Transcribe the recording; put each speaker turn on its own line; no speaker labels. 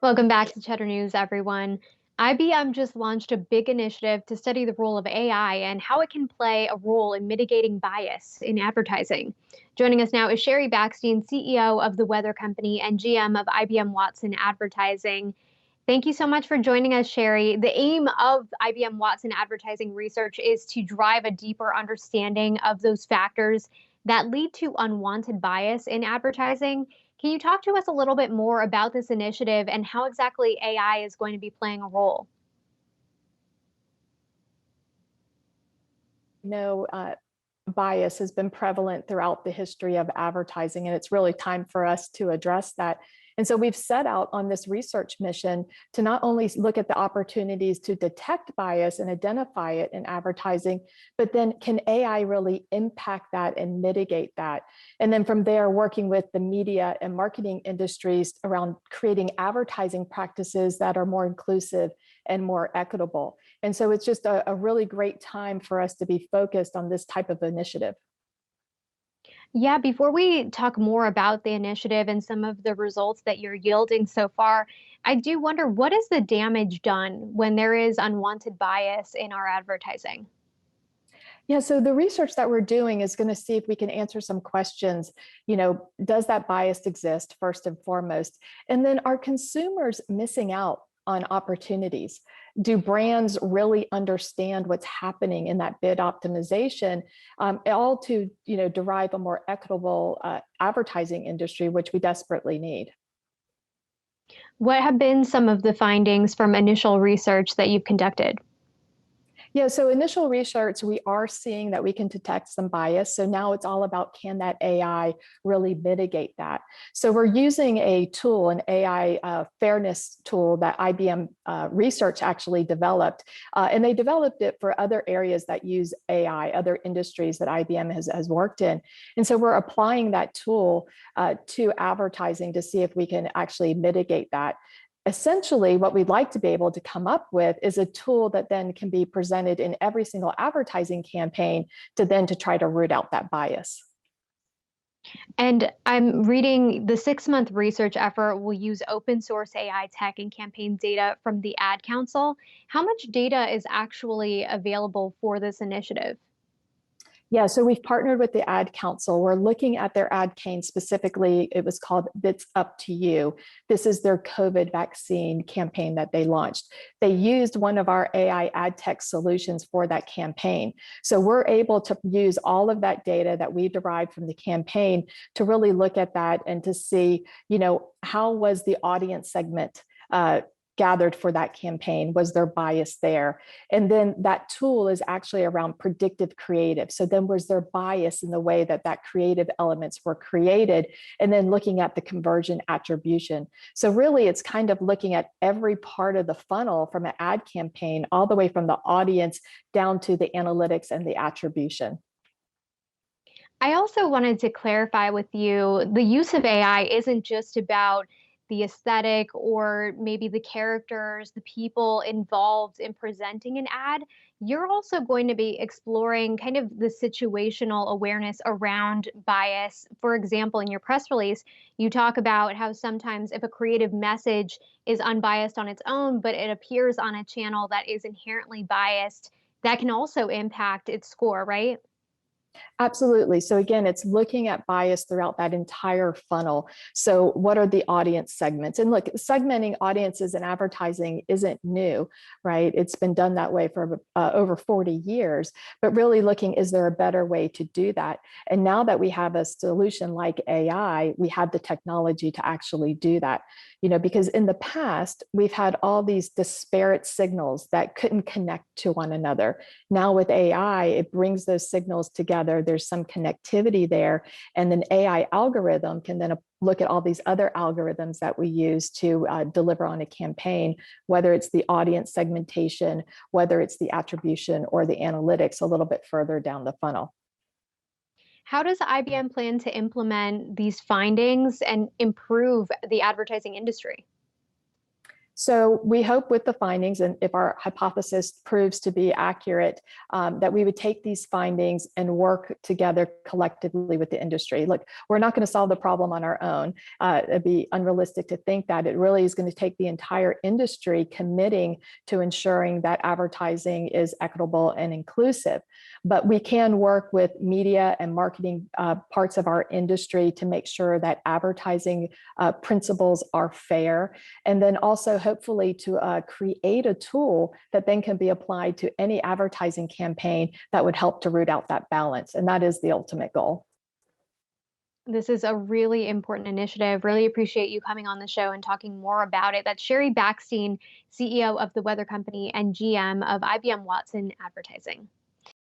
Welcome back to Cheddar News, everyone. IBM just launched a big initiative to study the role of AI and how it can play a role in mitigating bias in advertising. Joining us now is Sheri Bachstein, CEO of the Weather Company and GM of IBM Watson Advertising. Thank you so much for joining us, Sheri. The aim of IBM Watson Advertising research is to drive a deeper understanding of those factors that lead to unwanted bias in advertising. Can you talk to us a little bit more about this initiative and how exactly AI is going to be playing a role?
know, bias has been prevalent throughout the history of advertising, and it's really time for us to address that. And so we've set out on this research mission to not only look at the opportunities to detect bias and identify it in advertising, but then can AI really impact that and mitigate that? And then from there, working with the media and marketing industries around creating advertising practices that are more inclusive and more equitable. And so it's just a really great time for us to be focused on this type of initiative.
Yeah, before we talk more about the initiative and some of the results that you're yielding so far, I do wonder, what is the damage done when there is unwanted bias in our advertising?
Yeah, so the research that we're doing is going to see if we can answer some questions. Does that bias exist first and foremost? And then are consumers missing out on opportunities? Do brands really understand what's happening in that bid optimization, all to derive a more equitable advertising industry, which we desperately need?
What have been some of the findings from initial research that you've conducted?
Yeah, so initial research, we are seeing that we can detect some bias. So now it's all about, can that AI really mitigate that? So we're using a tool, an AI fairness tool that IBM Research actually developed. And they developed it for other areas that use AI, other industries that IBM has worked in. And so we're applying that tool to advertising to see if we can actually mitigate that. Essentially, what we'd like to be able to come up with is a tool that then can be presented in every single advertising campaign to try to root out that bias.
And I'm reading the 6 month research effort will use open source AI tech and campaign data from the Ad Council. How much data is actually available for this initiative?
Yeah, so we've partnered with the Ad Council. We're looking at their ad campaign specifically. It was called It's Up to You. This is their COVID vaccine campaign that they launched. They used one of our AI ad tech solutions for that campaign. So we're able to use all of that data that we derived from the campaign to really look at that and to see, how was the audience segment gathered for that campaign? Was there bias there? And then that tool is actually around predictive creative. So then was there bias in the way that creative elements were created? And then looking at the conversion attribution. So really it's kind of looking at every part of the funnel from an ad campaign, all the way from the audience down to the analytics and the attribution.
I also wanted to clarify with you, the use of AI isn't just about the aesthetic or maybe the characters, the people involved in presenting an ad. You're also going to be exploring kind of the situational awareness around bias. For example, in your press release, you talk about how sometimes if a creative message is unbiased on its own, but it appears on a channel that is inherently biased, that can also impact its score, right?
Absolutely. So again, it's looking at bias throughout that entire funnel. So what are the audience segments? And look, segmenting audiences in advertising isn't new, right? It's been done that way for over 40 years, but really looking, is there a better way to do that? And now that we have a solution like AI, we have the technology to actually do that. Because in the past, we've had all these disparate signals that couldn't connect to one another. Now with AI, it brings those signals together. There's some connectivity there. And then AI algorithm can then look at all these other algorithms that we use to deliver on a campaign, whether it's the audience segmentation, whether it's the attribution or the analytics a little bit further down the funnel.
How does IBM plan to implement these findings and improve the advertising industry?
So we hope with the findings, and if our hypothesis proves to be accurate, that we would take these findings and work together collectively with the industry. Look, we're not going to solve the problem on our own. It'd be unrealistic to think that. It really is going to take the entire industry committing to ensuring that advertising is equitable and inclusive. But we can work with media and marketing parts of our industry to make sure that advertising principles are fair, and then also hopefully to create a tool that then can be applied to any advertising campaign that would help to root out that balance. And that is the ultimate goal.
This is a really important initiative. Really appreciate you coming on the show and talking more about it. That's Sheri Bachstein, CEO of the Weather Company and GM of IBM Watson Advertising.